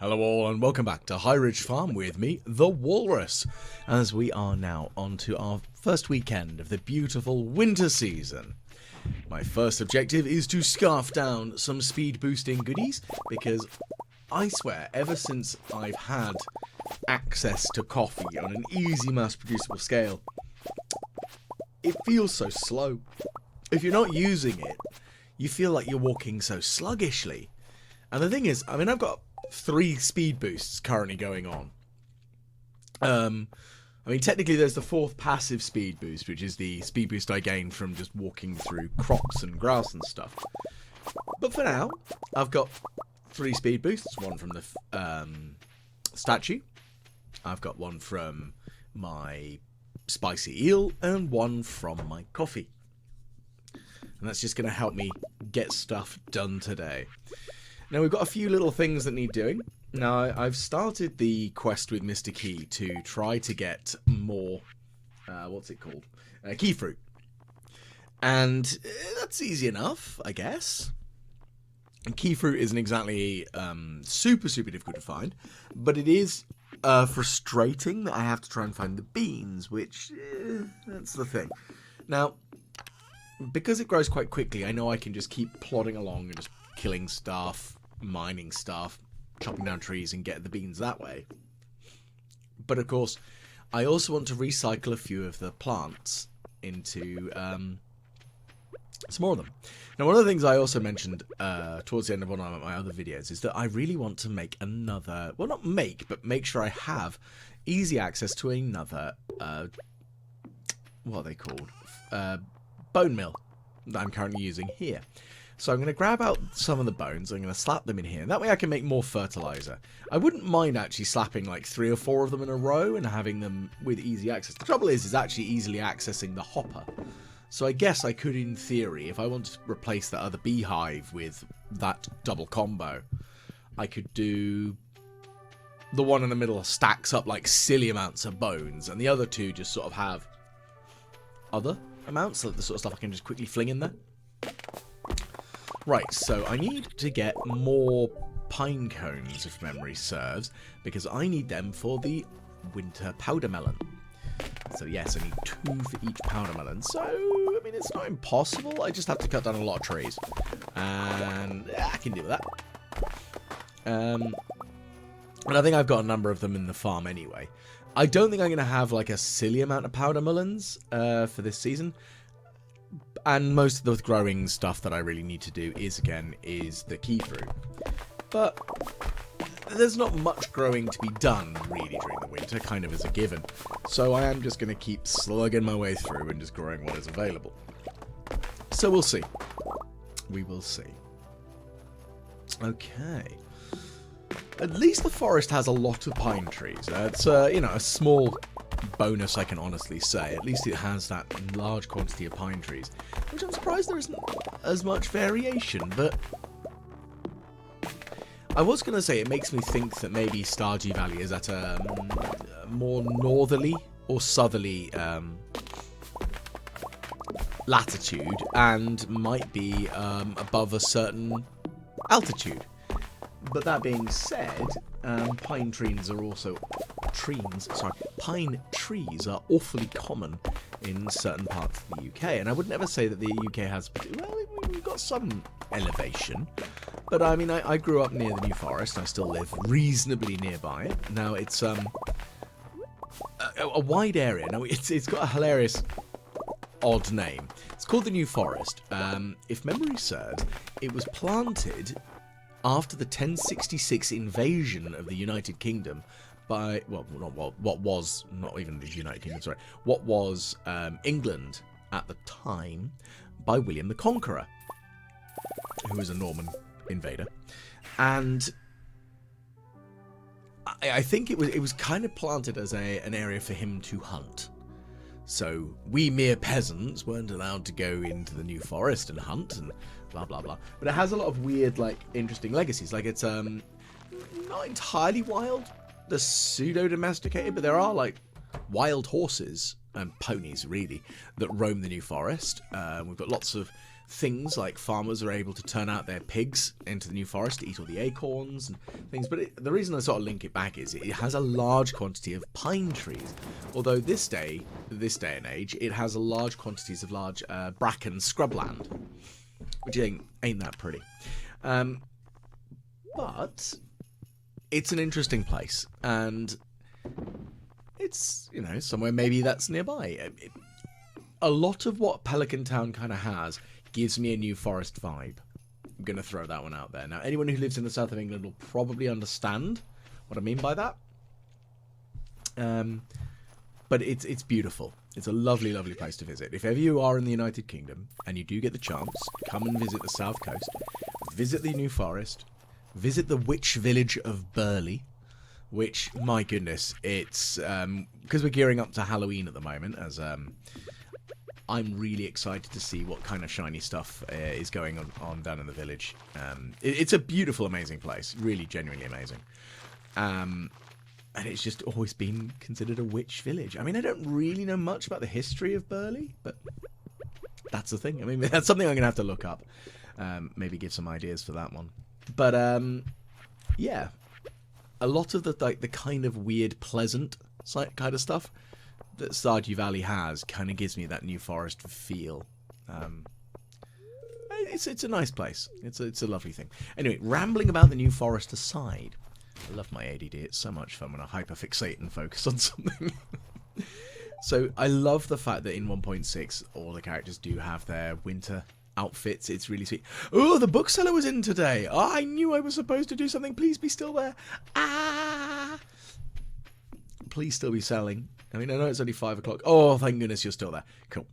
Hello all and welcome back to High Ridge Farm with me, the Walrus, as we are now on to our first weekend of the beautiful winter season. My first objective is to scarf down some speed boosting goodies, because I swear ever since I've had access to coffee on an easy mass producible scale, it feels so slow. If you're not using it, you feel like you're walking so sluggishly. And the thing is, I mean, I've got 3 speed boosts currently going on. I mean, technically there's the 4th passive speed boost, which is the speed boost I gained from just walking through crops and grass and stuff. But for now, I've got 3 speed boosts. One from the statue. I've got one from my spicy eel, and one from my coffee. And that's just going to help me get stuff done today. Now, we've got a few little things that need doing. Now, I've started the quest with Mr. Key to try to get more, key fruit. And that's easy enough, I guess. And key fruit isn't exactly super difficult to find, but it is frustrating that I have to try and find the beans, which, that's the thing. Now, because it grows quite quickly, I know I can just keep plodding along and just killing stuff, mining stuff, chopping down trees and get the beans that way. But of course, I also want to recycle a few of the plants into some more of them. Now, one of the things I also mentioned towards the end of one of my other videos is that I really want to make another, well, not make, but make sure I have easy access to another, what are they called? Bone mill that I'm currently using here. So I'm going to grab out some of the bones, I'm going to slap them in here, and that way I can make more fertilizer. I wouldn't mind actually slapping like 3 or 4 of them in a row and having them with easy access. The trouble is actually easily accessing the hopper. So I guess I could, in theory, if I wanted to replace that other beehive with that double combo, I could do the one in the middle stacks up like silly amounts of bones, and the other 2 just sort of have other amounts, like the sort of stuff I can just quickly fling in there. Right, so I need to get more pine cones, if memory serves, because I need them for the winter powdermelon. So yes, I need 2 for each powdermelon. So, I mean, it's not impossible. I just have to cut down a lot of trees. And I can deal with that. And I think I've got a number of them in the farm anyway. I don't think I'm going to have like a silly amount of powdermelons for this season. And most of the growing stuff that I really need to do is the key fruit. But there's not much growing to be done really during the winter, kind of as a given. So I am just going to keep slugging my way through and just growing what is available. So we'll see. We will see. Okay. At least the forest has a lot of pine trees. It's, you know, a small bonus, I can honestly say. At least it has that large quantity of pine trees, which I'm surprised there isn't as much variation. But I was going to say it makes me think that maybe Stardew Valley is at a more northerly or southerly latitude and might be above a certain altitude. But that being said, pine trees are awfully common in certain parts of the UK. And I would never say that the UK has, well, we've got some elevation. But I mean, I grew up near the New Forest. I still live reasonably nearby it. Now, it's a wide area. Now, it's got a hilarious, odd name. It's called the New Forest. If memory serves, it was planted after the 1066 invasion of the United Kingdom by, well, what was, not even the United Kingdom, sorry, what was England at the time, by William the Conqueror, who was a Norman invader. And I think it was kind of planted as an area for him to hunt. So we mere peasants weren't allowed to go into the New Forest and hunt and blah blah blah. But it has a lot of weird, like, interesting legacies. Like, it's not entirely wild, the pseudo domesticated, but there are like wild horses and ponies, really, that roam the New Forest. We've got lots of things like farmers are able to turn out their pigs into the New Forest to eat all the acorns and things. But the reason I sort of link it back is it has a large quantity of pine trees. Although this day and age, it has large quantities of large bracken scrubland, which ain't that pretty. But it's an interesting place, and it's, you know, somewhere maybe that's nearby. A lot of what Pelican Town kind of has gives me a New Forest vibe. I'm going to throw that one out there. Now, anyone who lives in the south of England will probably understand what I mean by that. But it's beautiful. It's a lovely, lovely place to visit. If ever you are in the United Kingdom and you do get the chance, come and visit the south coast, visit the New Forest, visit the witch village of Burley, which, my goodness, it's because we're gearing up to Halloween at the moment, as I'm really excited to see what kind of shiny stuff is going on down in the village. It's a beautiful, amazing place, really genuinely amazing. And it's just always been considered a witch village. I mean, I don't really know much about the history of Burley, but that's the thing. I mean, that's something I'm going to have to look up. Maybe give some ideas for that one. But, yeah. A lot of the kind of weird, pleasant kind of stuff that Stardew Valley has kind of gives me that New Forest feel. It's a nice place. It's a lovely thing. Anyway, rambling about the New Forest aside, I love my ADD. It's so much fun when I hyperfixate and focus on something. So I love the fact that in 1.6 all the characters do have their winter outfits. It's really sweet. Oh, the bookseller was in today. Oh, I knew I was supposed to do something. Please be still there. Ah! Please still be selling. I mean, I know it's only 5 o'clock. Oh, thank goodness you're still there. Cool.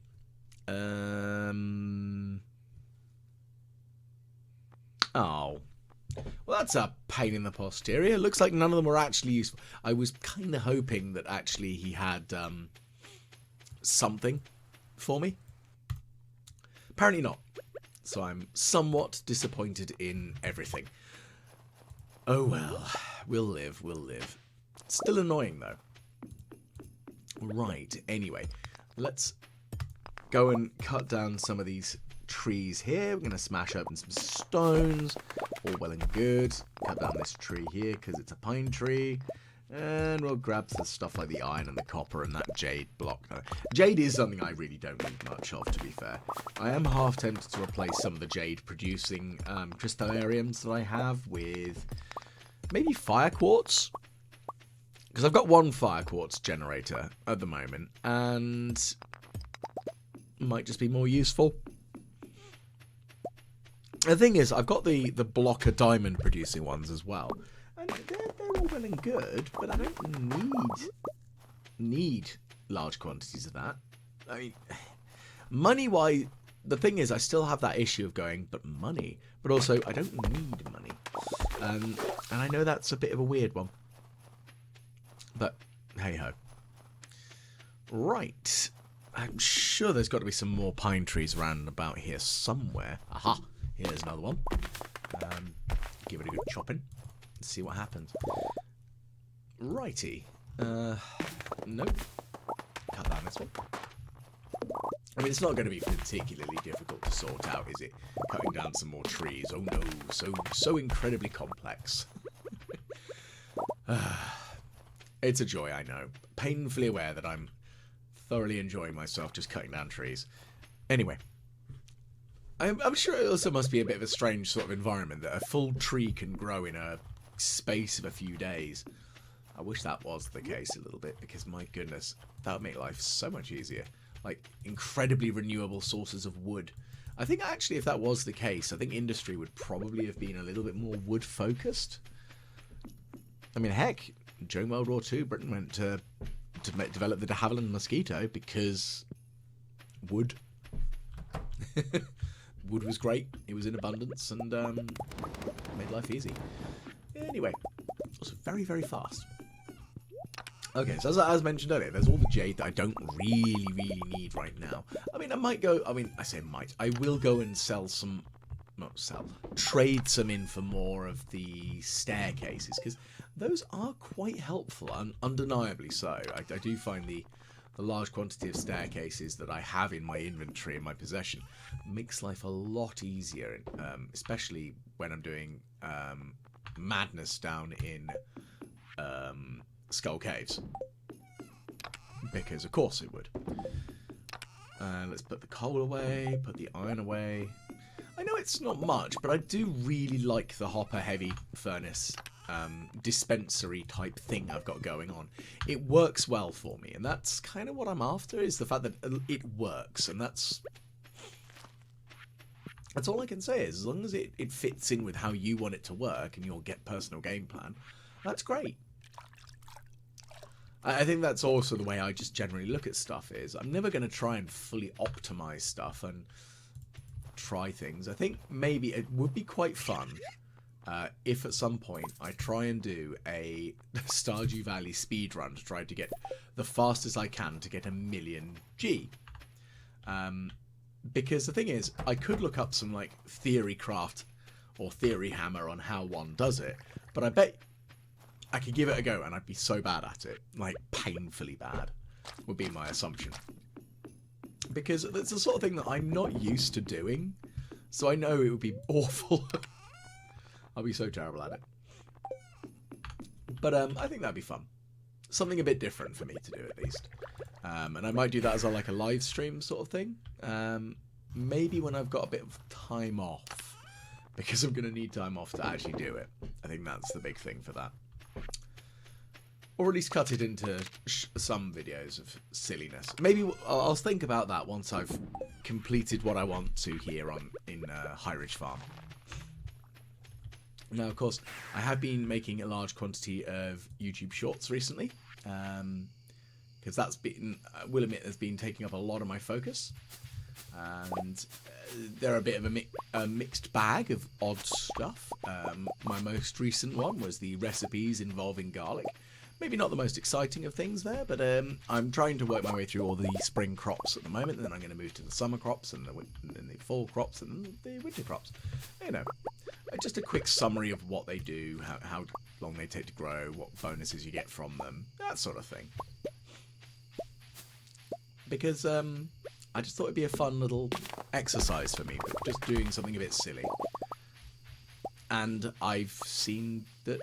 Oh. Well, that's a pain in the posterior. Looks like none of them were actually useful. I was kind of hoping that actually he had something for me. Apparently not. So I'm somewhat disappointed in everything. Oh well. We'll live. Still annoying, though. Right, anyway. Let's go and cut down some of these trees here. We're going to smash open some stones. All well and good. Cut down this tree here because it's a pine tree. And we'll grab the stuff like the iron and the copper and that jade block. Jade is something I really don't need much of, to be fair. I am half tempted to replace some of the jade producing crystallariums that I have with maybe fire quartz. Because I've got one fire quartz generator at the moment, and might just be more useful. The thing is, I've got the blocker diamond producing ones as well, and they're all well and good, but I don't need large quantities of that. I mean, money-wise, the thing is, I still have that issue of going, but money, but also I don't need money, and I know that's a bit of a weird one. But, hey-ho. Right. I'm sure there's got to be some more pine trees around about here somewhere. Aha! Here's another one. Give it a good chopping. Let's see what happens. Righty. Nope. Cut down this one. I mean, it's not going to be particularly difficult to sort out, is it? Cutting down some more trees. Oh no, so incredibly complex. It's a joy, I know. Painfully aware that I'm thoroughly enjoying myself just cutting down trees. Anyway. I'm sure it also must be a bit of a strange sort of environment that a full tree can grow in a space of a few days. I wish that was the case a little bit, because my goodness, that would make life so much easier. Like, incredibly renewable sources of wood. I think actually if that was the case, I think industry would probably have been a little bit more wood focused. I mean, heck, during World War II, Britain went to develop the de Havilland mosquito because wood. Wood was great. It was in abundance and made life easy. Anyway, also very, very fast. Okay, so as mentioned earlier, there's all the jade that I don't really need right now. I mean, I say might. I will go and trade some in for more of the staircases, because those are quite helpful, undeniably so. I do find the large quantity of staircases that I have in my inventory and my possession makes life a lot easier, especially when I'm doing madness down in Skull Caves. Because of course it would. Let's put the coal away, put the iron away. I know it's not much, but I do really like the hopper heavy furnace dispensary type thing I've got going on. It works well for me, and that's kind of what I'm after, is the fact that it works, and that's all I can say. Is as long as it fits in with how you want it to work and your personal game plan, that's great. I think that's also the way I just generally look at stuff. Is I'm never going to try and fully optimize stuff and try things. I think maybe it would be quite fun if at some point I try and do a Stardew Valley speedrun to try to get the fastest I can to get 1,000,000 G. Because the thing is, I could look up some like theory craft or theory hammer on how one does it, but I bet I could give it a go and I'd be so bad at it, like painfully bad, would be my assumption. Because it's the sort of thing that I'm not used to doing, so I know it would be awful. I'll be so terrible at it. But I think that'd be fun. Something a bit different for me to do, at least. And I might do that as like a live stream sort of thing. Maybe when I've got a bit of time off, because I'm going to need time off to actually do it. I think that's the big thing for that. Or at least cut it into some videos of silliness. Maybe I'll think about that once I've completed what I want to here in High Ridge Farm. Now, of course, I have been making a large quantity of YouTube Shorts recently, because that's been, I will admit, has been taking up a lot of my focus, and they're a bit of a mixed bag of odd stuff. My most recent one was the recipes involving garlic. Maybe not the most exciting of things there, but I'm trying to work my way through all the spring crops at the moment, and then I'm going to move to the summer crops, and the fall crops, and the winter crops. You know, just a quick summary of what they do, how long they take to grow, what bonuses you get from them, that sort of thing. Because I just thought it'd be a fun little exercise for me, just doing something a bit silly. And I've seen that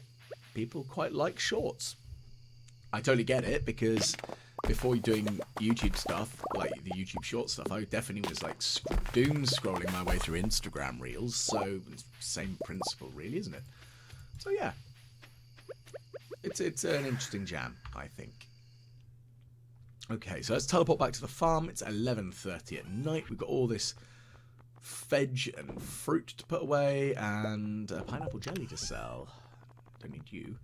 people quite like shorts. I totally get it, because before doing YouTube stuff, like the YouTube short stuff, I definitely was like doom scrolling my way through Instagram reels, so it's same principle really, isn't it? So yeah, it's an interesting jam, I think. Okay, so let's teleport back to the farm. It's 11:30 at night. We've got all this veg and fruit to put away, and pineapple jelly to sell. Don't need you.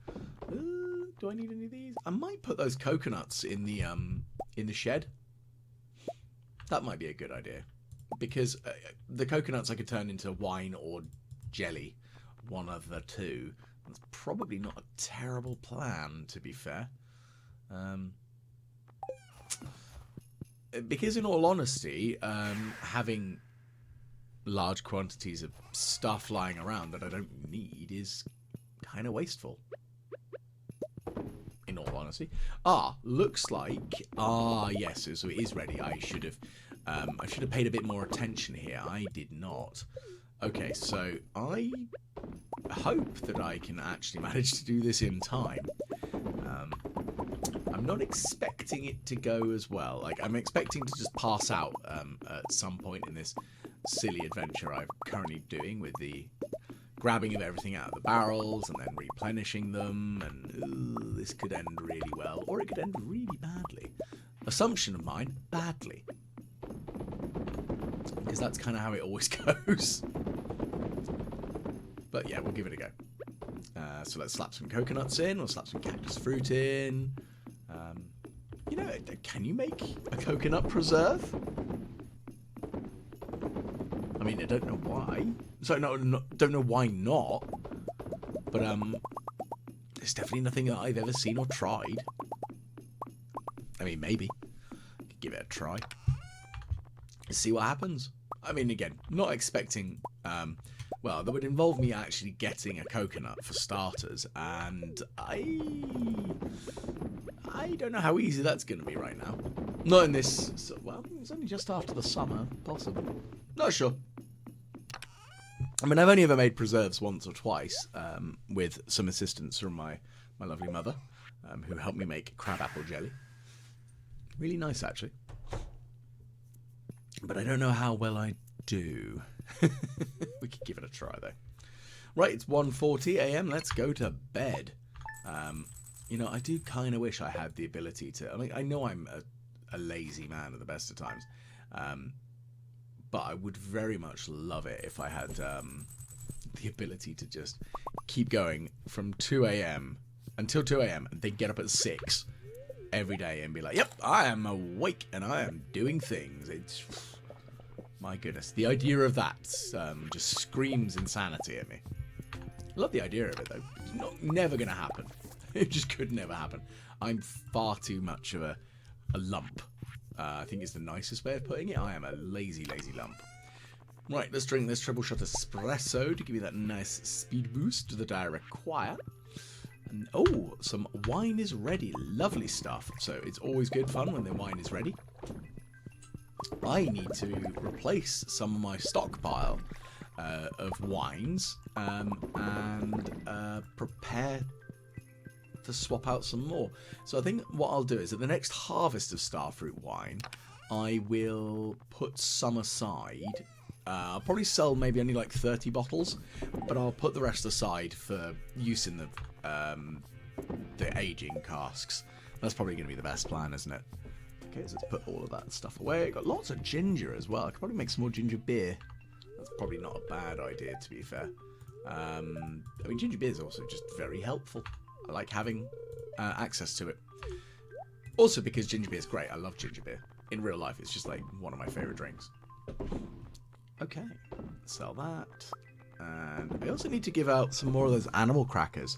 Do I need any of these? I might put those coconuts in the shed. That might be a good idea, because the coconuts I could turn into wine or jelly, one of the two. That's probably not a terrible plan, to be fair. Because in all honesty, having large quantities of stuff lying around that I don't need is kind of wasteful. In all honesty. Looks like... yes, so it is ready. I should have paid a bit more attention here. I did not. Okay, so I hope that I can actually manage to do this in time. I'm not expecting it to go as well. Like, I'm expecting to just pass out at some point in this silly adventure I'm currently doing with the grabbing of everything out of the barrels and then replenishing them, and this could end really well, or it could end really badly. Assumption of mine, badly. Because that's kind of how it always goes. But yeah, we'll give it a go. So let's slap some coconuts in, or slap some cactus fruit in. You know, can you make a coconut preserve? I mean, I don't know why. So don't know why not. But there's definitely nothing that I've ever seen or tried. I mean, maybe. Could give it a try. See what happens. I mean, again, not expecting Well, that would involve me actually getting a coconut for starters, and I don't know how easy that's going to be right now. Not in this... Well, it's only just after the summer, possibly. Not sure. I mean, I've only ever made preserves once or twice, with some assistance from my lovely mother, who helped me make crabapple jelly. Really nice, actually. But I don't know how well I do. We could give it a try, though. Right, it's 1:40 a.m. Let's go to bed. You know, I do kind of wish I had the ability to... I mean, I know I'm a lazy man at the best of times. But I would very much love it if I had the ability to just keep going from 2 a.m. until 2 a.m. and then get up at 6 every day and be like, yep, I am awake and I am doing things. It's... My goodness. The idea of that just screams insanity at me. I love the idea of it, though. It's never going to happen. It just could never happen. I'm far too much of a lump. I think it's the nicest way of putting it. I am a lazy, lazy lump. Right, let's drink this triple shot espresso to give me that nice speed boost that I require. And, oh, some wine is ready. Lovely stuff. So it's always good fun when the wine is ready. I need to replace some of my stockpile of wines and prepare to swap out some more. So I think what I'll do is at the next harvest of starfruit wine, I will put some aside. I'll probably sell maybe only like 30 bottles, but I'll put the rest aside for use in the aging casks. That's probably going to be the best plan, isn't it? Okay, so let's put all of that stuff away. Got lots of ginger as well. I could probably make some more ginger beer. That's probably not a bad idea, to be fair. I mean, ginger beer is also just very helpful. I like having access to it. Also because ginger beer is great. I love ginger beer. In real life, it's just like one of my favourite drinks. Okay, sell that. And I also need to give out some more of those animal crackers.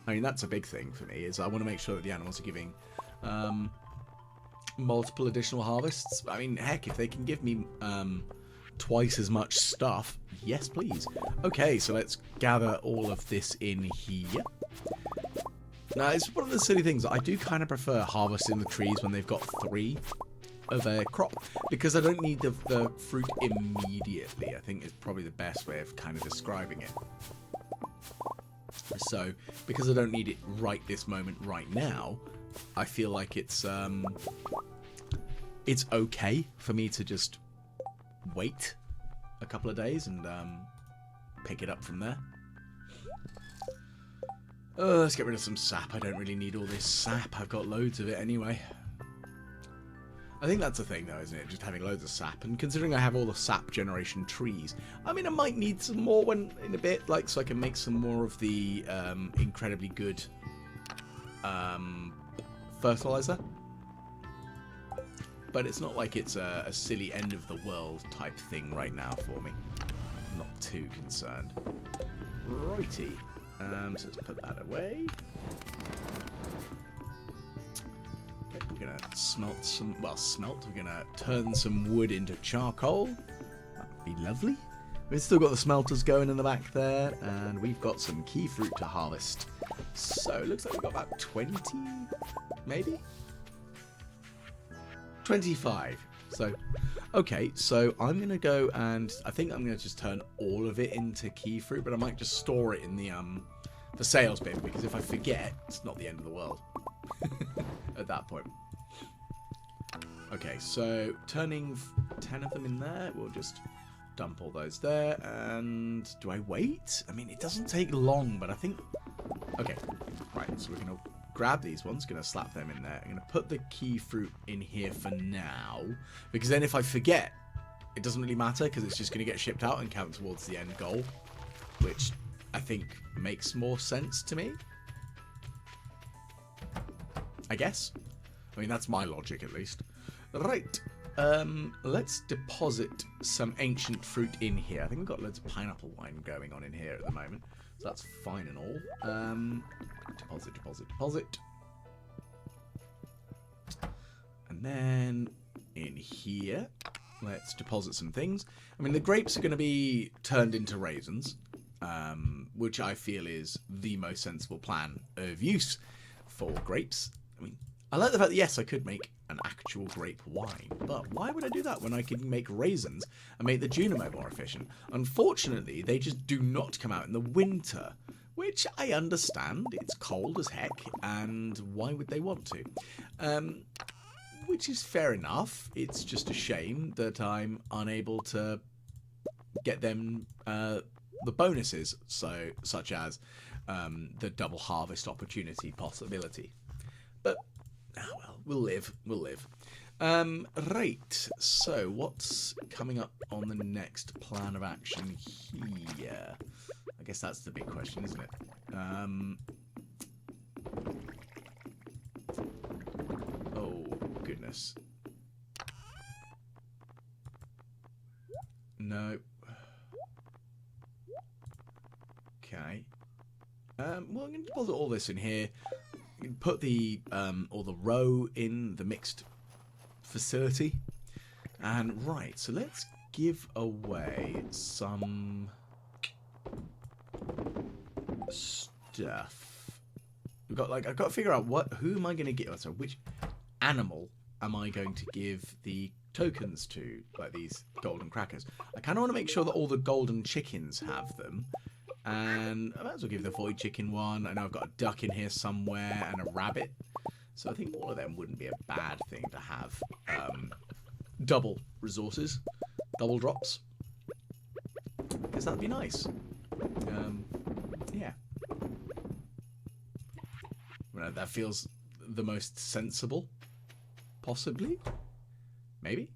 I mean, that's a big thing for me, is I want to make sure that the animals are giving multiple additional harvests. I mean, heck, if they can give me twice as much stuff, yes, please. Okay, so let's gather all of this in here. Now, it's one of the silly things. I do kind of prefer harvesting the trees when they've got 3 of a crop, because I don't need the fruit immediately. I think is probably the best way of kind of describing it. So, because I don't need it right this moment, right now, I feel like it's okay for me to just wait a couple of days and pick it up from there. Let's get rid of some sap. I don't really need all this sap. I've got loads of it anyway. I think that's the thing, though, isn't it? Just having loads of sap. And considering I have all the sap generation trees, I mean, I might need some more when in a bit, like, so I can make some more of the incredibly good fertilizer. But it's not like it's a silly end of the world type thing right now for me. I'm not too concerned. Righty. So let's put that away. Okay, we're going to smelt some... Well, smelt. We're going to turn some wood into charcoal. That would be lovely. We've still got the smelters going in the back there. And we've got some key fruit to harvest. So it looks like we've got about 20, maybe? 25. So, okay, so I'm going to go and I think I'm going to just turn all of it into key fruit, but I might just store it in the sales bin, because if I forget, it's not the end of the world at that point. Okay, so turning 10 of them in there, we'll just dump all those there, and do I wait? I mean, it doesn't take long, but I think... Okay, right, so we're going to grab these ones, going to slap them in there. I'm going to put the key fruit in here for now, because then if I forget, it doesn't really matter, because it's just going to get shipped out and count towards the end goal, which I think makes more sense to me. I guess. I mean, that's my logic, at least. Right. Let's deposit some ancient fruit in here. I think we've got loads of pineapple wine going on in here at the moment, so that's fine and all. Deposit, deposit, deposit. And then in here, Let's deposit some things. I mean, the grapes are going to be turned into raisins, which I feel is the most sensible plan of use for grapes. I mean, I like the fact that, yes, I could make an actual grape wine, but why would I do that when I can make raisins and make the Junimo more efficient? Unfortunately, they just do not come out in the winter, which I understand. It's cold as heck, and why would they want to? Which is fair enough. It's just a shame that I'm unable to get them the bonuses, such as the double harvest opportunity possibility. But well, we'll live. Right. So what's coming up on the next plan of action here? I guess that's the big question, isn't it? Oh goodness. No. Okay. Well, I'm going to deposit all this in here. Put the or the row in the mixed facility. And right, so let's give away some stuff. We've got I've got to figure out who am I going to give. So which animal am I going to give the tokens to, like these golden crackers? I kind of want to make sure that all the golden chickens have them. And I might as well give the void chicken one. I know I've got a duck in here somewhere and a rabbit. So I think all of them wouldn't be a bad thing to have. Double resources. Double drops. Because that'd be nice. Yeah. Well, that feels the most sensible. Possibly. Maybe.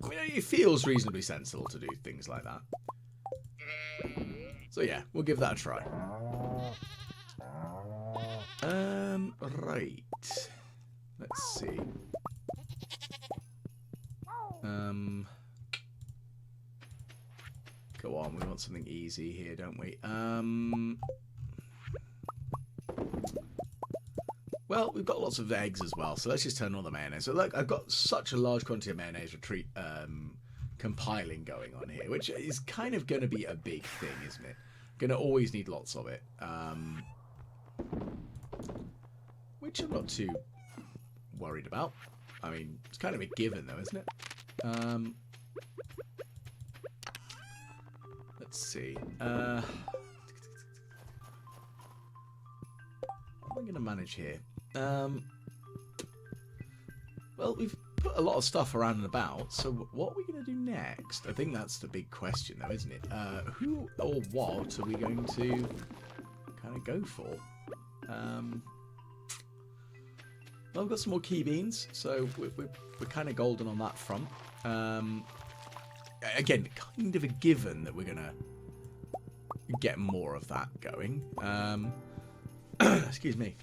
I mean, it feels reasonably sensible to do things like that. So yeah, we'll give that a try. Right. Let's see. Go on, we want something easy here, don't we? Well, we've got lots of eggs as well, so let's just turn on the mayonnaise. So look, I've got such a large quantity of mayonnaise compiling going on here, which is kind of going to be a big thing, isn't it? Going to always need lots of it. Which I'm not too worried about. I mean, it's kind of a given though, isn't it? Let's see. How am I going to manage here? Well, we've put a lot of stuff around and about, so what are we going to do next? I think that's the big question though, isn't it? Who or what are we going to kind of go for? Well, we've got some more key beans, so we're kind of golden on that front. Again, kind of a given that we're going to get more of that going. Excuse me.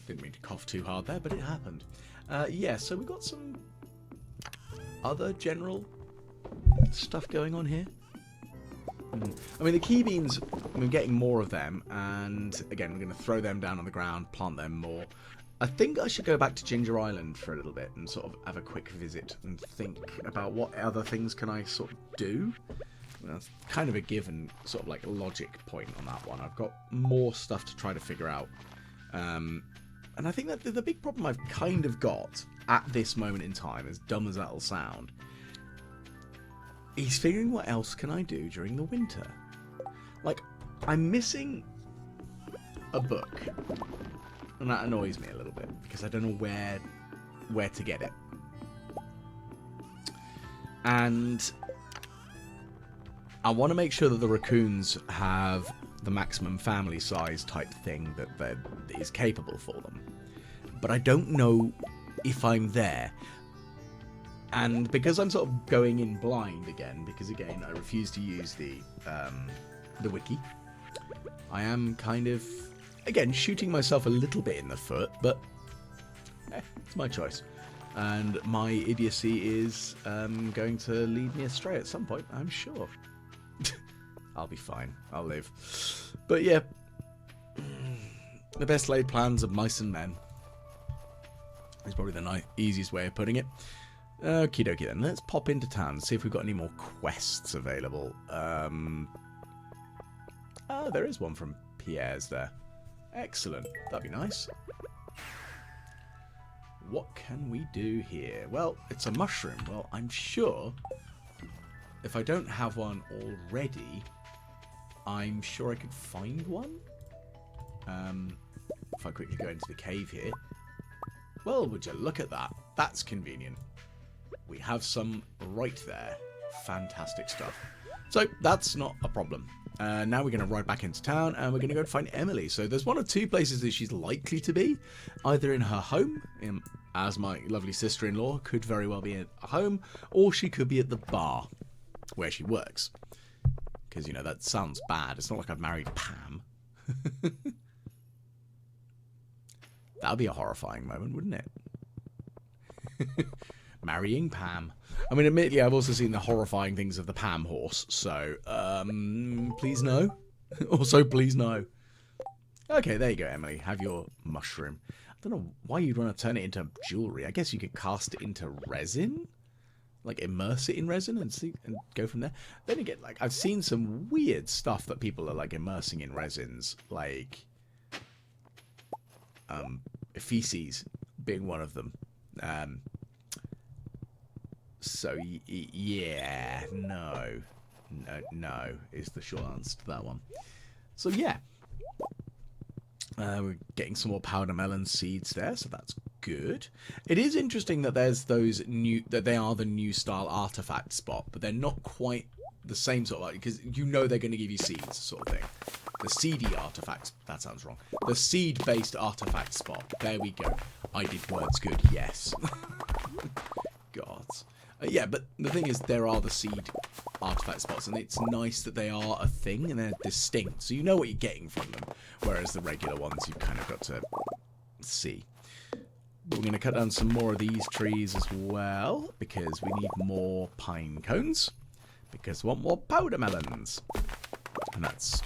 Didn't mean to cough too hard there, but it happened. Yeah, so we've got some other general stuff going on here. I mean, the key beans, we're getting more of them, and again, we're going to throw them down on the ground, plant them more. I think I should go back to Ginger Island for a little bit and sort of have a quick visit and think about what other things can I sort of do. That's kind of a given sort of like logic point on that one. I've got more stuff to try to figure out. And I think that the big problem I've kind of got at this moment in time, as dumb as that'll sound, is figuring what else can I do during the winter. Like, I'm missing a book. And that annoys me a little bit, because I don't know where to get it. And I want to make sure that the raccoons have the maximum family size type thing that is capable for them. But I don't know if I'm there. And because I'm sort of going in blind again, because again I refuse to use the wiki, I am kind of, again, shooting myself a little bit in the foot, but it's my choice. And my idiocy is going to lead me astray at some point, I'm sure. I'll be fine. I'll live. But yeah, the best laid plans of mice and men is probably the easiest way of putting it. Okie dokie then. Let's pop into town and see if we've got any more quests available. Oh, there is one from Pierre's there. Excellent. That'd be nice. What can we do here? Well, it's a mushroom. Well, I'm sure if I don't have one already, I'm sure I could find one. If I quickly go into the cave here. Well, would you look at that? That's convenient. We have some right there. Fantastic stuff. So that's not a problem. Now we're going to ride back into town and we're going to go and find Emily. So there's one of two places that she's likely to be. Either in her home, as my lovely sister-in-law could very well be at home, or she could be at the bar where she works. Because, you know, that sounds bad. It's not like I've married Pam. That would be a horrifying moment, wouldn't it? Marrying Pam. I mean, admittedly, I've also seen the horrifying things of the Pam horse, so, please no. Also, please no. Okay, there you go, Emily. Have your mushroom. I don't know why you'd want to turn it into jewellery. I guess you could cast it into resin? Like, immerse it in resin and see and go from there? Then again, like, I've seen some weird stuff that people are, like, immersing in resins. Like, feces being one of them. So, yeah, no is the short answer to that one. So, yeah. We're getting some more powdermelon seeds there, so that's good. It is interesting that there's those new, that they are the new style artifact spot, but they're not quite the same sort of, because you know they're going to give you seeds, sort of thing. The seedy artifacts, that sounds wrong. The seed-based artifact spot. There we go. I did words good, yes. God. Yeah, but the thing is, there are the seed artifact spots, and it's nice that they are a thing and they're distinct, so you know what you're getting from them. Whereas the regular ones, you've kind of got to see. But we're going to cut down some more of these trees as well, because we need more pine cones, because we want more powdermelons. And that's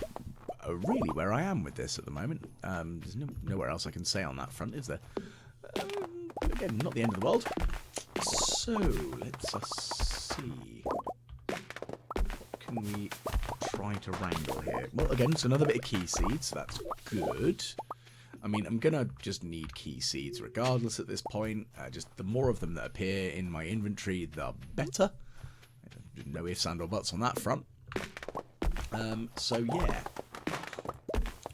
really where I am with this at the moment. There's nowhere else I can say on that front, is there? Again, not the end of the world. So, let's see. What can we try to wrangle here? Well, again, it's another bit of key seeds, so that's good. I mean, I'm going to just need key seeds regardless at this point. Just the more of them that appear in my inventory, the better. No ifs and or buts on that front. So, yeah.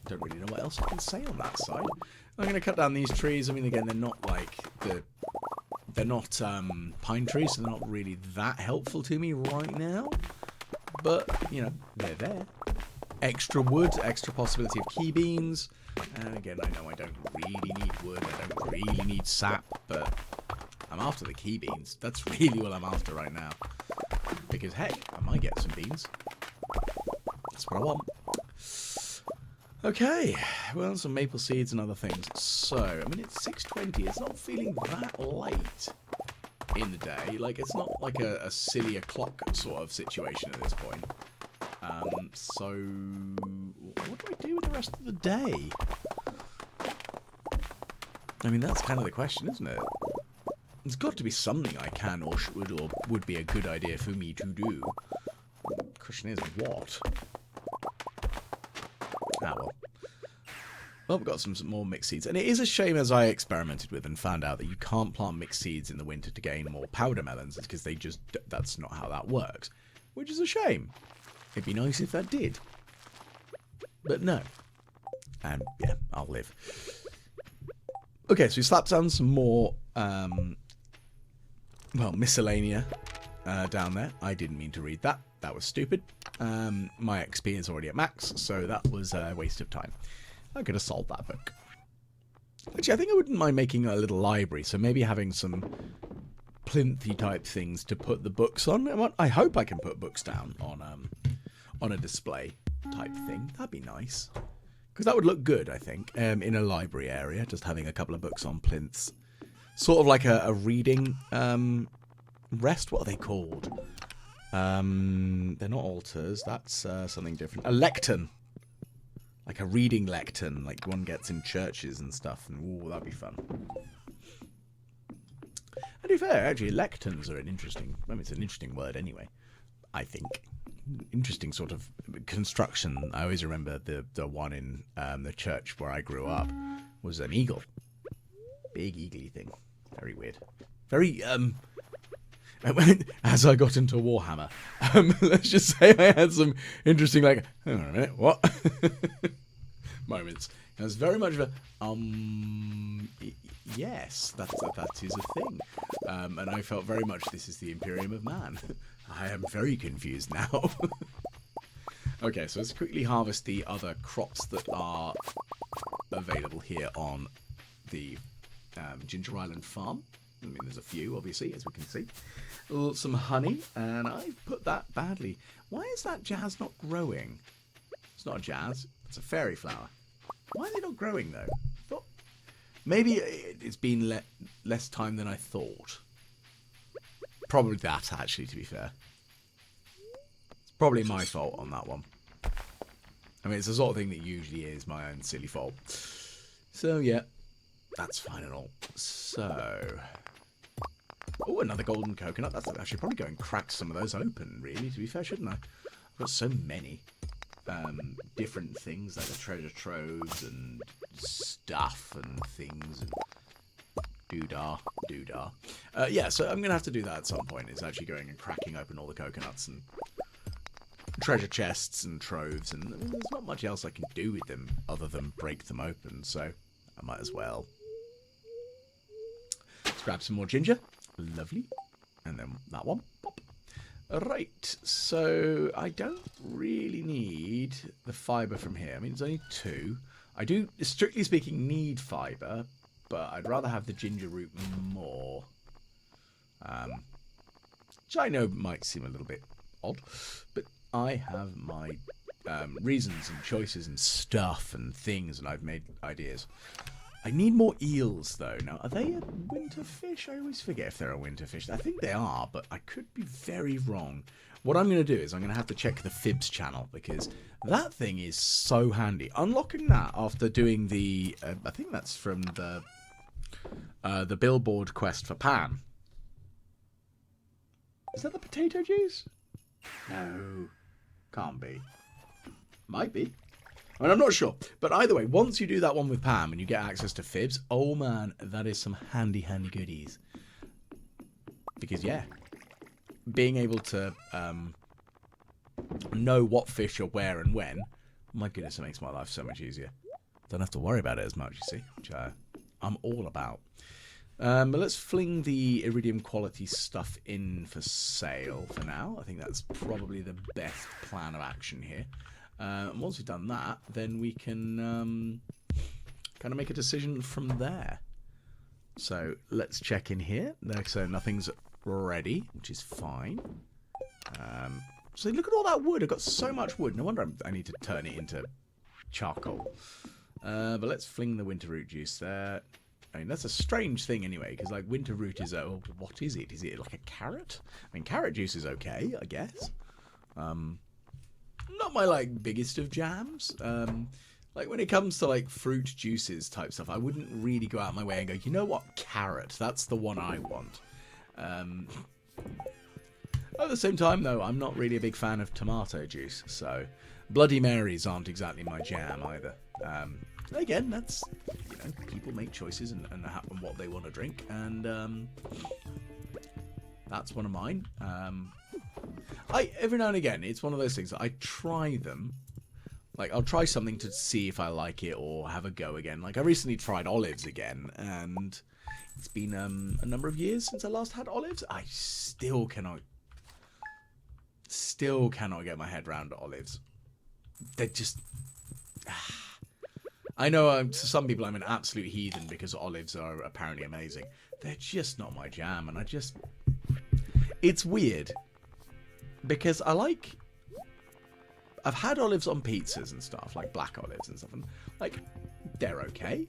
Don't really know what else I can say on that side. I'm going to cut down these trees. I mean, again, they're not like they're not pine trees, so they're not really that helpful to me right now. But, you know, they're there. Extra wood, extra possibility of key beans. And again, I know I don't really need wood, I don't really need sap, but I'm after the key beans. That's really what I'm after right now. Because, hey, I might get some beans. That's what I want. Okay, well, some maple seeds and other things. So, I mean, it's 6:20. It's not feeling that late in the day. Like, it's not like a silly o'clock sort of situation at this point. So, what do I do with the rest of the day? I mean, that's kind of the question, isn't it? There's got to be something I can or should or would be a good idea for me to do. The question is, what? Ah, well. Well, we've got some more mixed seeds. And it is a shame, as I experimented with and found out, that you can't plant mixed seeds in the winter to gain more powder melons. It's because they just... that's not how that works. Which is a shame. It'd be nice if that did. But no. And, yeah, I'll live. Okay, so we slapped down some more, well, miscellanea down there. I didn't mean to read that. That was stupid. My XP is already at max, so that was a waste of time. I could have solved that book. Actually, I think I wouldn't mind making a little library, so maybe having some plinthy type things to put the books on. I hope I can put books down on a display type thing. That'd be nice. Because that would look good, I think, in a library area, just having a couple of books on plinths. Sort of like a reading rest. What are they called? They're not altars. That's something different. A lectern. Like a reading lectern, like one gets in churches and stuff. And ooh, that'd be fun. To be fair, actually, lecterns are an interesting... I mean, it's an interesting word anyway, I think. Interesting sort of construction. I always remember the one in the church where I grew up was an eagle. Big eagly thing. Very weird. Very, as I got into Warhammer, let's just say I had some interesting, like, hang on a minute, what? Moments. It was very much of a, yes, that is a thing. And I felt very much this is the Imperium of Man. I am very confused now. Okay, so let's quickly harvest the other crops that are available here on the Ginger Island farm. I mean, there's a few, obviously, as we can see. Some honey, and I put that badly. Why is that jazz not growing? It's not a jazz, it's a fairy flower. Why are they not growing, though? Maybe it's been less time than I thought. Probably that, actually, to be fair. It's probably my fault on that one. I mean, it's the sort of thing that usually is my own silly fault. So, yeah. That's fine and all. So... Oh, another golden coconut. That's actually probably go and crack some of those open, really, to be fair, shouldn't I? I've got so many different things, like the treasure troves and stuff and things and doodah. Yeah, so I'm going to have to do that at some point, is actually going and cracking open all the coconuts and treasure chests and troves, and I mean, there's not much else I can do with them other than break them open, so I might as well. Let's grab some more ginger. Lovely. And then that one. Pop. Right, so I don't really need the fibre from here. I mean, it's only 2. I do, strictly speaking, need fibre, but I'd rather have the ginger root more. Which I know might seem a little bit odd, but I have my reasons and choices and stuff and things, and I've made ideas. I need more eels, though. Now, are they a winter fish? I always forget if they're a winter fish. I think they are, but I could be very wrong. What I'm going to do is I'm going to have to check the Fibs channel, because that thing is so handy. Unlocking that after doing the... I think that's from the billboard quest for Pam. Is that the potato juice? No. Can't be. Might be. I mean, I'm not sure. But either way, once you do that one with Pam and you get access to Fibs, oh man, that is some handy, handy goodies. Because, yeah, being able to know what fish are where and when, my goodness, it makes my life so much easier. Don't have to worry about it as much, you see, which I'm all about. But let's fling the iridium quality stuff in for sale for now. I think that's probably the best plan of action here. And once we've done that, then we can kind of make a decision from there. So let's check in here. So nothing's ready, which is fine. So look at all that wood. I've got so much wood. No wonder I need to turn it into charcoal. But let's fling the winter root juice there. I mean, that's a strange thing anyway, because like winter root is a... What is it? Is it like a carrot? I mean, carrot juice is okay, I guess. Not my like biggest of jams. Like when it comes to like fruit juices type stuff, I wouldn't really go out my way and go, you know what, carrot, that's the one I want. At the same time though, I'm not really a big fan of tomato juice, so Bloody Marys aren't exactly my jam either. Again, that's, you know, people make choices and what they want to drink, and that's one of mine. Every now and again, it's one of those things that I try them. Like, I'll try something to see if I like it or have a go again. Like, I recently tried olives again, and it's been a number of years since I last had olives. I still cannot get my head around olives. They're just... I know to some people I'm an absolute heathen because olives are apparently amazing. They're just not my jam, and it's weird. Because I've had olives on pizzas and stuff, like black olives and stuff, and like, they're okay.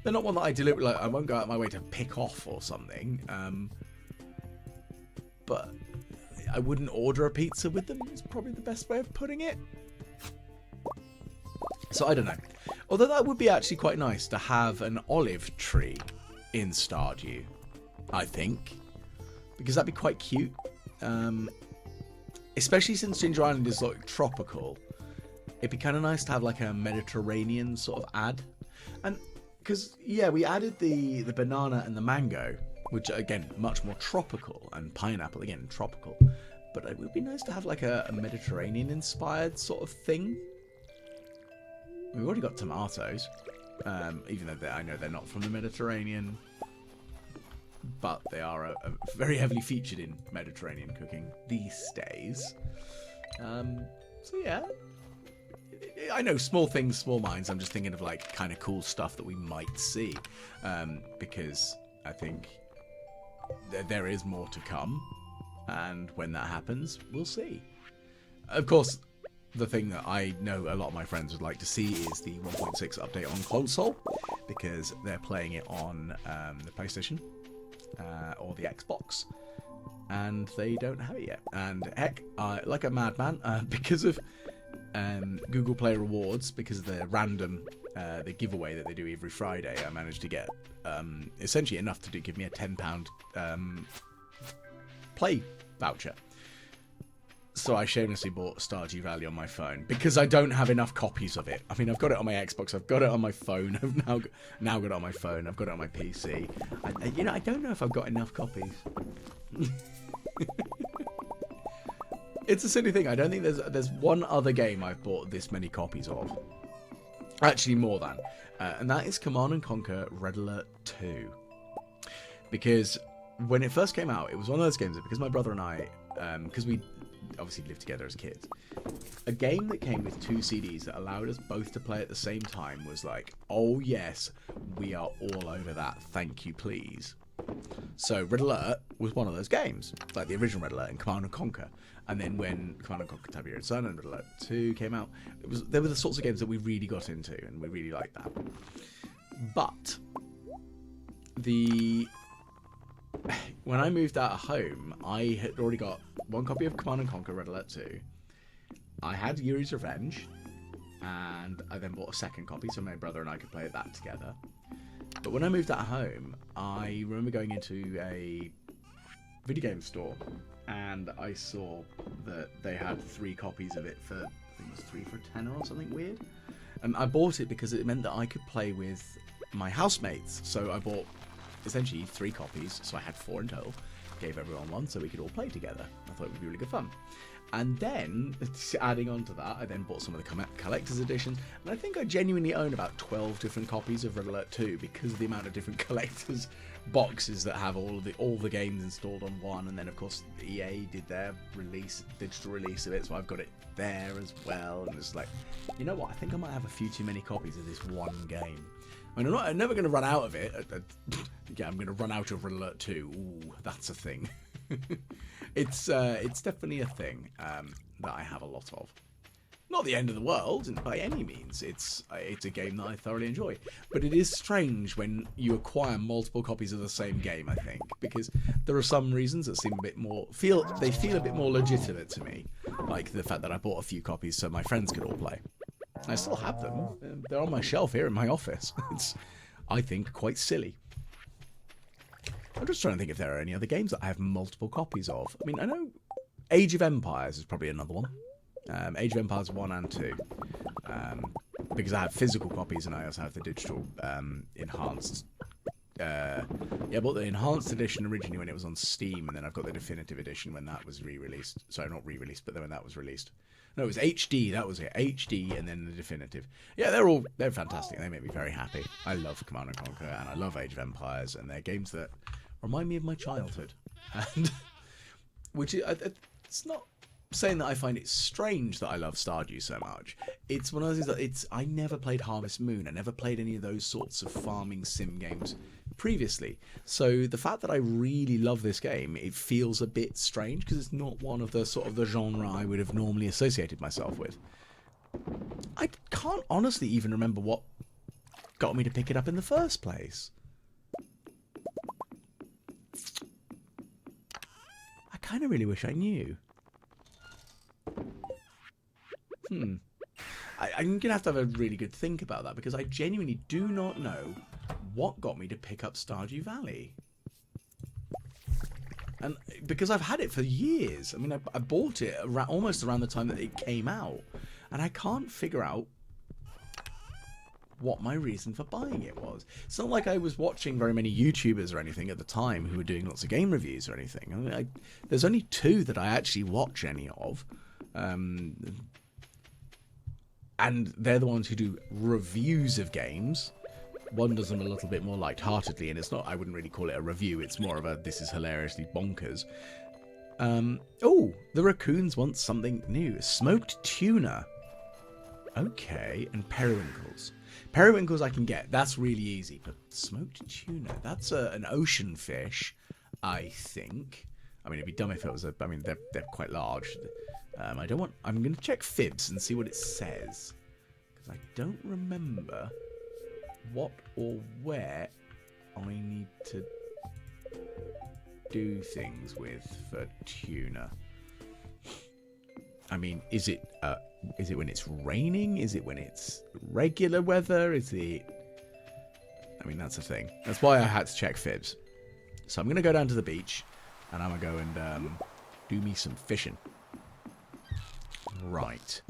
They're not one that I deliberately, like, I won't go out my way to pick off or something. But I wouldn't order a pizza with them, is probably the best way of putting it. So I don't know. Although that would be actually quite nice to have an olive tree in Stardew, I think, because that'd be quite cute. Especially since Ginger Island is like tropical, it'd be kind of nice to have like a Mediterranean sort of ad. And because, yeah, we added the banana and the mango, which again, much more tropical, and pineapple, again, tropical. But it would be nice to have like a Mediterranean inspired sort of thing. We've already got tomatoes, even though I know they're not from the Mediterranean, but they are very heavily featured in Mediterranean cooking these days. So yeah, I know, small things, small minds. I'm just thinking of like kind of cool stuff that we might see, because I think there is more to come, and when that happens, we'll see. Of course, the thing that I know a lot of my friends would like to see is the 1.6 update on console, because they're playing it on the PlayStation or the Xbox, and they don't have it yet. And heck, like a madman, because of Google Play Rewards, because of the random the giveaway that they do every Friday, I managed to get essentially enough to give me a £10 Play voucher. So I shamelessly bought Stardew Valley on my phone because I don't have enough copies of it. I mean, I've got it on my Xbox, I've got it on my phone, I've now got it on my phone, I've got it on my PC. I don't know if I've got enough copies. It's a silly thing. I don't think there's one other game I've bought this many copies of. Actually, more than. And that is Command & Conquer Red Alert 2. Because when it first came out, it was one of those games that, because my brother and I, because we obviously lived together as kids, a game that came with 2 CDs that allowed us both to play at the same time was like, oh yes, we are all over that, thank you please. So Red Alert was one of those games, like the original Red Alert and Command & Conquer. And then when Command & Conquer Tiberian Sun and Red Alert 2 came out, they were the sorts of games that we really got into, and we really liked that. But when I moved out of home, I had already got 1 copy of Command & Conquer Red Alert 2. I had Yuri's Revenge, and I then bought a 2nd copy so my brother and I could play that together. But when I moved out of home, I remember going into a video game store, and I saw that they had 3 copies of it for, I think it was 3 for a tenner or something weird. And I bought it because it meant that I could play with my housemates. So I bought essentially 3 copies, so I had 4 in total. Gave everyone 1 so we could all play together. I thought it would be really good fun. And then, adding on to that, I then bought some of the collector's editions, and I think I genuinely own about 12 different copies of Red Alert 2 because of the amount of different collector's boxes that have all the games installed on one. And then of course EA did their digital release of it, so I've got it there as well. And it's like, you know what, I think I might have a few too many copies of this one game. I mean, I'm never going to run out of it. Yeah, I'm going to run out of Red Alert 2. Ooh, that's a thing. It's definitely a thing that I have a lot of. Not the end of the world by any means. It's a game that I thoroughly enjoy. But it is strange when you acquire multiple copies of the same game, I think, because there are some reasons that seem a bit more feel a bit more legitimate to me, like the fact that I bought a few copies so my friends could all play. I still have them. They're on my shelf here in my office. It's, I think, quite silly. I'm just trying to think if there are any other games that I have multiple copies of. I mean, I know Age of Empires is probably another one. Age of Empires 1 and 2. Because I have physical copies and I also have the digital enhanced. Yeah, I bought the enhanced edition originally when it was on Steam, and then I've got the definitive edition when that was re-released. Sorry, not re-released, but then when that was released. No, it was HD, that was it. HD and then the definitive. Yeah, they're fantastic. They make me very happy. I love Command & Conquer and I love Age of Empires, and they're games that remind me of my childhood. And which it's not saying that I find it strange that I love Stardew so much. It's one of those things that I never played Harvest Moon. I never played any of those sorts of farming sim games previously. So the fact that I really love this game, it feels a bit strange because it's not one of the sort of the genre I would have normally associated myself with. I can't honestly even remember what got me to pick it up in the first place. I kind of really wish I knew. I'm going to have a really good think about that, because I genuinely do not know what got me to pick up Stardew Valley. And because I've had it for years. I mean, I bought it almost around the time that it came out. And I can't figure out what my reason for buying it was. It's not like I was watching very many YouTubers or anything at the time who were doing lots of game reviews or anything. I mean, there's only 2 that I actually watch any of. And they're the ones who do reviews of games. One does them a little bit more lightheartedly, and it's not, I wouldn't really call it a review, it's more of a, this is hilariously bonkers. Oh, the raccoons want something new. Smoked tuna. Okay, and periwinkles. Periwinkles I can get, that's really easy, but smoked tuna, that's an ocean fish, I think. I mean, it'd be dumb if it was I mean, they're quite large. I'm going to check Fibs and see what it says, because I don't remember what or where I need to do things with for tuna. I mean, is it when it's raining? Is it when it's regular weather? Is it... I mean, that's a thing. That's why I had to check Fibs. So I'm going to go down to the beach, and I'm going to go and do me some fishing. Right.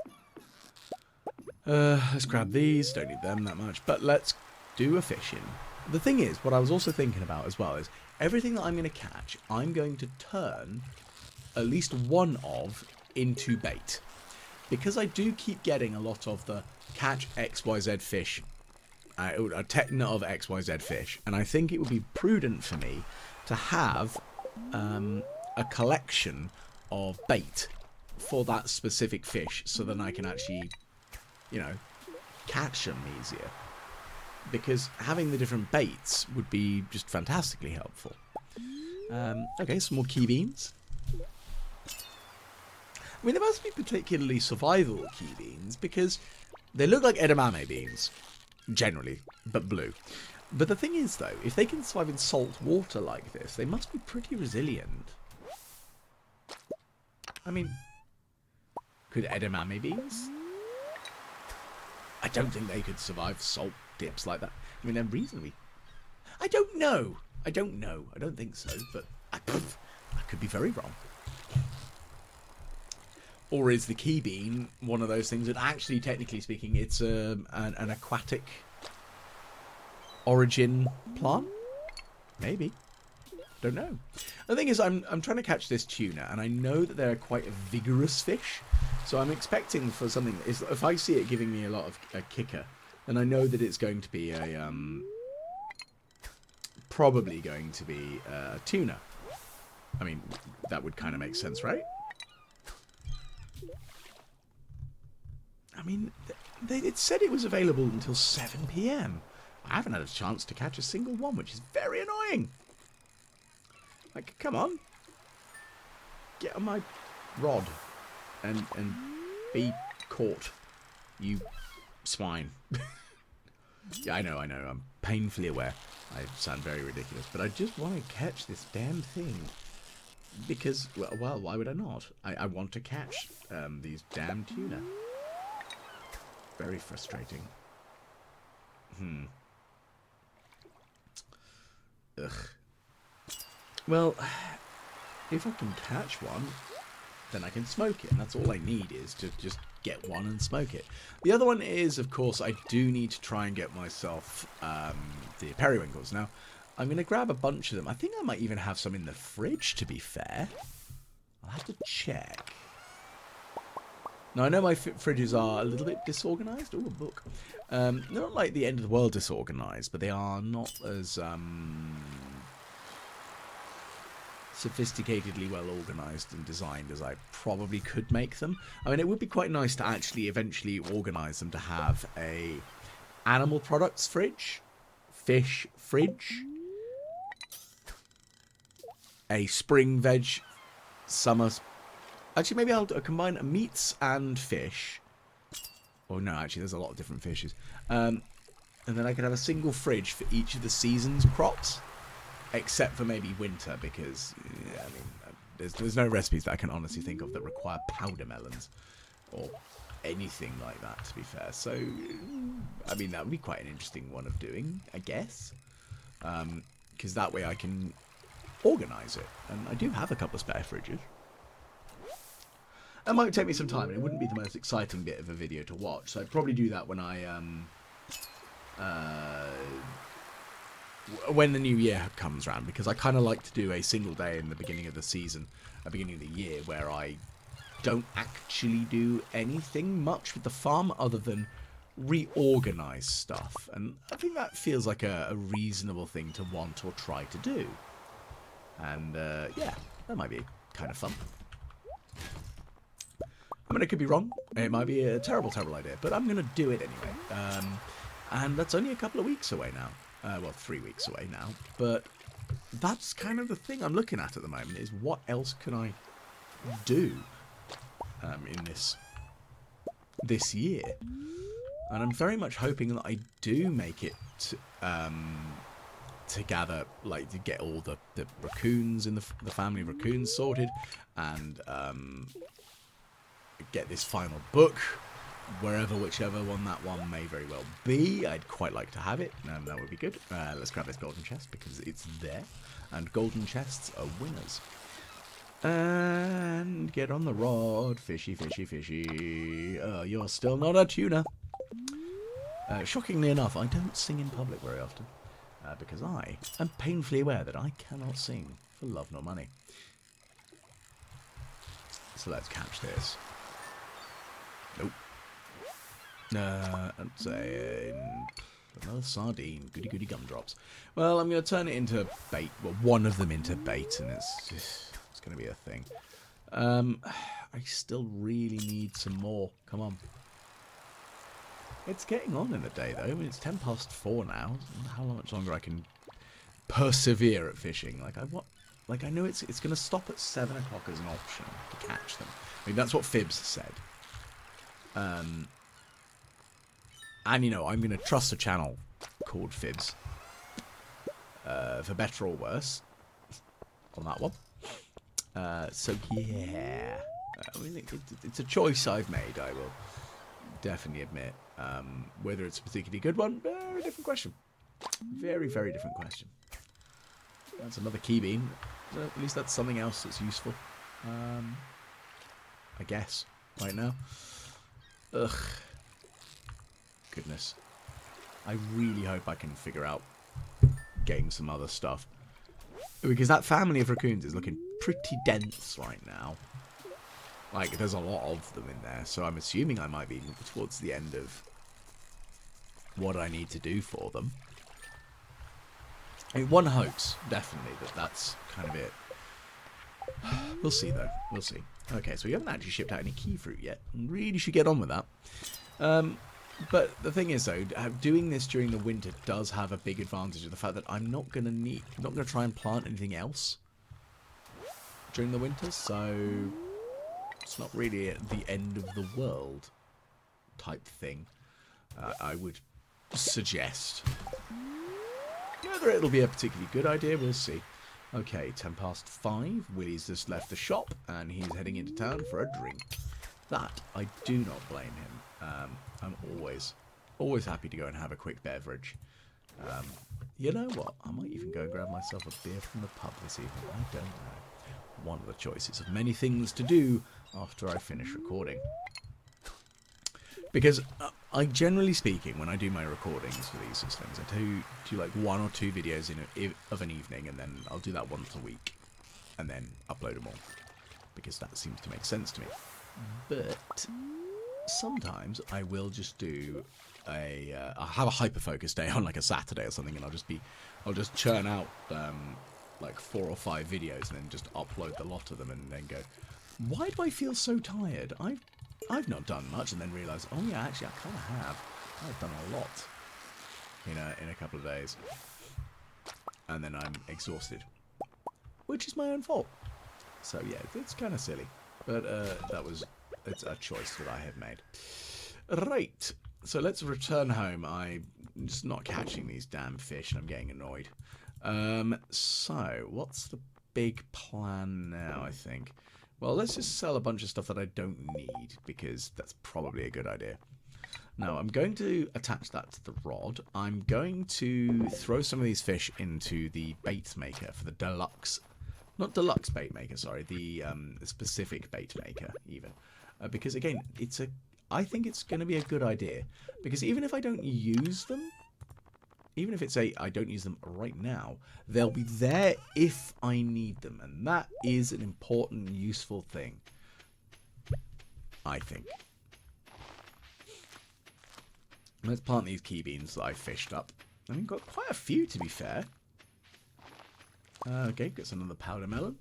Let's grab these. Don't need them that much. But let's do a fishing. The thing is, what I was also thinking about as well is everything that I'm going to catch, I'm going to turn at least one of into bait. Because I do keep getting a lot of the catch XYZ fish, a techna of XYZ fish, and I think it would be prudent for me to have a collection of bait for that specific fish, so then I can actually, you know, catch them easier. Because having the different baits would be just fantastically helpful. Okay, some more key beans. I mean, they must be particularly survival key beans, because they look like edamame beans, generally, but blue. But the thing is, though, if they can survive in salt water like this, they must be pretty resilient. I mean, could edamame beans? I don't think they could survive salt dips like that. I mean, they're reasonably... I don't know. I don't think so, but I could be very wrong. Or is the key bean one of those things that actually, technically speaking, it's an aquatic origin plant? Maybe. Don't know. The thing is, I'm trying to catch this tuna, and I know that they're quite a vigorous fish, so I'm expecting for something. If I see it giving me a lot of a kicker, then I know that it's going to be a probably going to be a tuna. I mean, that would kind of make sense, right? I mean, it said it was available until 7 PM. I haven't had a chance to catch a single one, which is very annoying. Like, come on. Get on my rod and be caught, you swine. Yeah, I know. I'm painfully aware. I sound very ridiculous, but I just want to catch this damn thing. Because, well, why would I not? I want to catch these damn tuna. Very frustrating. Ugh. Well, if I can catch one, then I can smoke it. And that's all I need, is to just get one and smoke it. The other one is, of course, I do need to try and get myself the periwinkles. Now, I'm going to grab a bunch of them. I think I might even have some in the fridge, to be fair. I'll have to check. Now, I know my fridges are a little bit disorganised. Oh, a book. They're not like the end of the world disorganised, but they are not as sophisticatedly well organised and designed as I probably could make them. I mean, it would be quite nice to actually eventually organise them to have a animal products fridge, fish fridge, a spring veg, summer... Actually, maybe I'll combine meats and fish. Oh, no, actually, there's a lot of different fishes. And then I could have a single fridge for each of the season's crops. Except for maybe winter, because, yeah, I mean, there's no recipes that I can honestly think of that require powdermelons. Or anything like that, to be fair. So, I mean, that would be quite an interesting one of doing, I guess. because that way I can organise it. And I do have a couple of spare fridges. It might take me some time, and it wouldn't be the most exciting bit of a video to watch, so I'd probably do that when when the new year comes around, because I kind of like to do a single day in the beginning of the season, beginning of the year, where I don't actually do anything much with the farm other than reorganize stuff, and I think that feels like a reasonable thing to want or try to do. And yeah, that might be kind of fun. I mean, it could be wrong. It might be a terrible, terrible idea, but I'm going to do it anyway. And that's only a couple of weeks away now. Well, 3 weeks away now. But that's kind of the thing I'm looking at the moment, is what else can I do in this year? And I'm very much hoping that I do make it to gather, like, to get all the raccoons in the family of raccoons sorted, and get this final book, whichever one that one may very well be. I'd quite like to have it. That would be good. Let's grab this golden chest because it's there, and golden chests are winners. And get on the rod, fishy, fishy, fishy. Oh, you're still not a tuna. Shockingly enough, I don't sing in public very often, because I am painfully aware that I cannot sing for love nor money. So let's catch this. Nope. I'd say another sardine. Goody goody gumdrops. Well, I'm going to turn it into bait. Well, one of them into bait, and it's going to be a thing. I still really need some more. Come on. It's getting on in the day, though. I mean, it's 4:10 now. I don't know how much longer I can persevere at fishing. Like I know it's going to stop at 7 o'clock as an option to catch them. I mean, that's what Fibs said. And, you know, I'm going to trust a channel called Fibs, for better or worse, on that one. So, yeah. I mean, it's a choice I've made, I will definitely admit. Whether it's a particularly good one, very different question. Very, very different question. That's another key bean. So at least that's something else that's useful. I guess, right now. Ugh. Goodness. I really hope I can figure out getting some other stuff. Because that family of raccoons is looking pretty dense right now. Like, there's a lot of them in there, so I'm assuming I might be towards the end of what I need to do for them. I mean, one hopes, definitely, that that's kind of it. We'll see, though. We'll see. Okay, so we haven't actually shipped out any key fruit yet. Really should get on with that. But the thing is, though, doing this during the winter does have a big advantage of the fact that I'm not going to try and plant anything else during the winter, so it's not really at the end of the world type thing, I would suggest. Whether it'll be a particularly good idea, we'll see. Okay, 5:10. Willie's just left the shop, and he's heading into town for a drink. That, I do not blame him. I'm always happy to go and have a quick beverage. You know what? I might even go and grab myself a beer from the pub this evening. I don't know. One of the choices of many things to do after I finish recording. Because I generally speaking, when I do my recordings for these systems, I do like 1 or 2 videos of an evening, and then I'll do that once a week, and then upload them all, because that seems to make sense to me. But sometimes I will just do I'll have a hyper-focus day on like a Saturday or something, and I'll just churn out like 4 or 5 videos and then just upload the lot of them, and then go, why do I feel so tired? I've not done much, and then realise, oh yeah, actually I kind of have. I've done a lot in a couple of days, and then I'm exhausted, which is my own fault. So yeah, it's kind of silly, but it's a choice that I have made. Right, so let's return home. I'm just not catching these damn fish, and I'm getting annoyed. So what's the big plan now? I think. Well, let's just sell a bunch of stuff that I don't need, because that's probably a good idea. Now, I'm going to attach that to the rod. I'm going to throw some of these fish into the bait maker for the deluxe... Not deluxe bait maker, sorry. The specific bait maker, even. Because, again, I think it's going to be a good idea. Because even if I don't use them... Even if it's I don't use them right now, they'll be there if I need them. And that is an important, useful thing. I think. Let's plant these key beans that I fished up. And we've got quite a few, to be fair. Okay, got some of the powdermelon.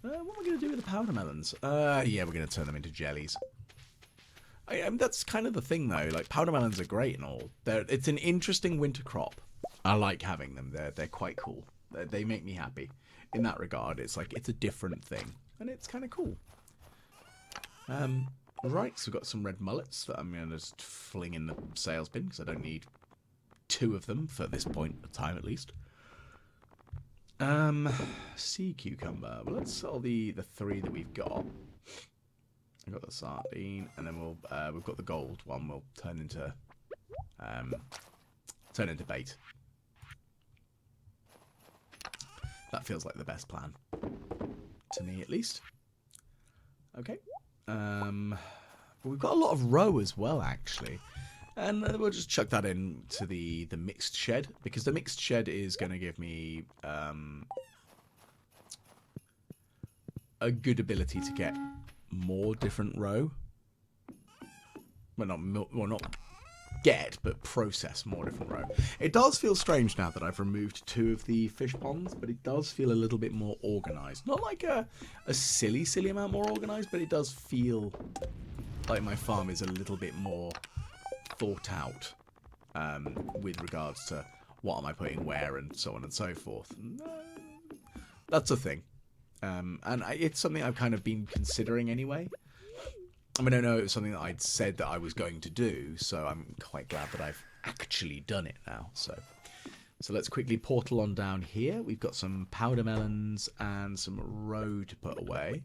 What am I going to do with the powdermelons? Yeah, we're going to turn them into jellies. That's kind of the thing, though. Like, powdermelons are great and all. It's an interesting winter crop. I like having them. They're quite cool. They make me happy. In that regard, it's like, it's a different thing. And it's kind of cool. Right, so we've got some red mullets that I'm going to just fling in the sales bin, because I don't need 2 of them for this point of time, at least. Sea cucumber. Well, let's sell the 3 that we've got. We've got the sardine, and then we've got the gold one. We'll turn into bait. That feels like the best plan, to me at least. Okay. But we've got a lot of roe as well, actually. And we'll just chuck that into the mixed shed, because the mixed shed is going to give me a good ability to get more different roe. Well, not get, but process more different roe. It does feel strange now that I've removed 2 of the fish ponds, but it does feel a little bit more organised. Not like a silly amount more organised, but it does feel like my farm is a little bit more thought out with regards to what am I putting where and so on and so forth. And, that's a thing. And it's something I've kind of been considering anyway. I mean, I know it was something that I'd said that I was going to do, so I'm quite glad that I've actually done it now. So let's quickly portal on down here. We've got some powdermelons and some roe to put away.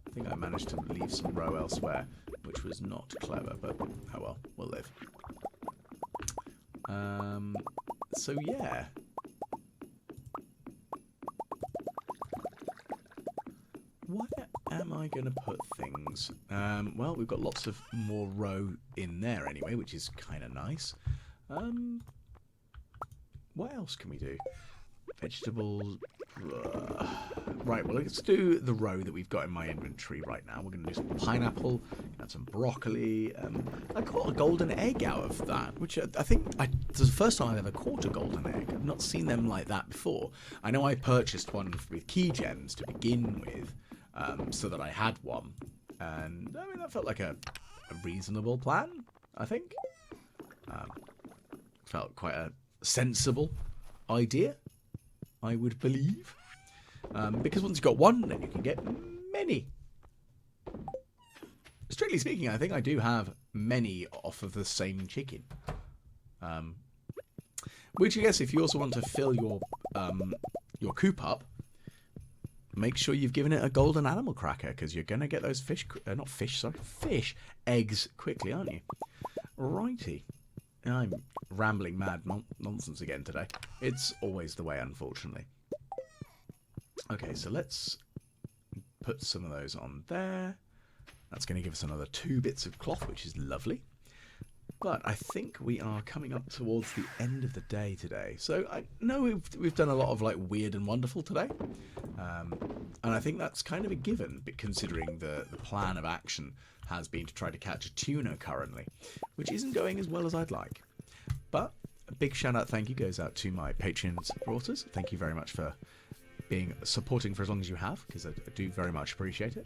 I think I managed to leave some roe elsewhere, which was not clever, but oh well, we'll live. So yeah. Where am I going to put things? Well, we've got lots of more roe in there anyway, which is kind of nice. What else can we do? Vegetables. Right, well, let's do the roe that we've got in my inventory right now. We're going to do some pineapple, add some broccoli. I caught a golden egg out of that, which I think this is the first time I've ever caught a golden egg. I've not seen them like that before. I know I purchased one with key gems to begin with, so that I had one. And, I mean, that felt like a reasonable plan, I think. Felt quite a sensible idea, I would believe. Because once you've got one, then you can get many. Strictly speaking, I think I do have many off of the same chicken. Which I guess if you also want to fill your coop up, make sure you've given it a golden animal cracker, because you're going to get those fish eggs quickly, aren't you? Righty. I'm rambling mad nonsense again today. It's always the way, unfortunately. Okay, so let's put some of those on there. That's going to give us another 2 bits of cloth, which is lovely. But I think we are coming up towards the end of the day today. So I know we've done a lot of like weird and wonderful today. And I think that's kind of a given, but considering the plan of action has been to try to catch a tuna currently, which isn't going as well as I'd like. But a big shout out thank you goes out to my Patreon supporters. Thank you very much for supporting for as long as you have, because I do very much appreciate it.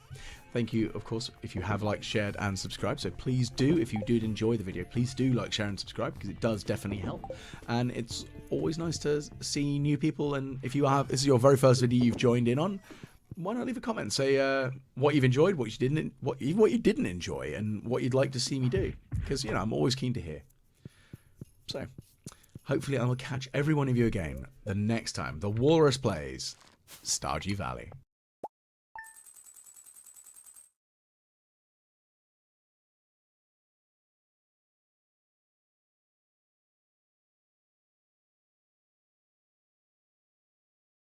Thank you, of course, if you have liked, shared and subscribed. So please do, if you did enjoy the video, please do like, share and subscribe, because it does definitely help. And it's always nice to see new people, and if you have, this is your very first video you've joined in on, why not leave a comment, say what you've enjoyed, what you didn't enjoy, and what you'd like to see me do, because you know I'm always keen to hear. So hopefully I will catch every one of you again the next time the Walrus plays Stardew Valley.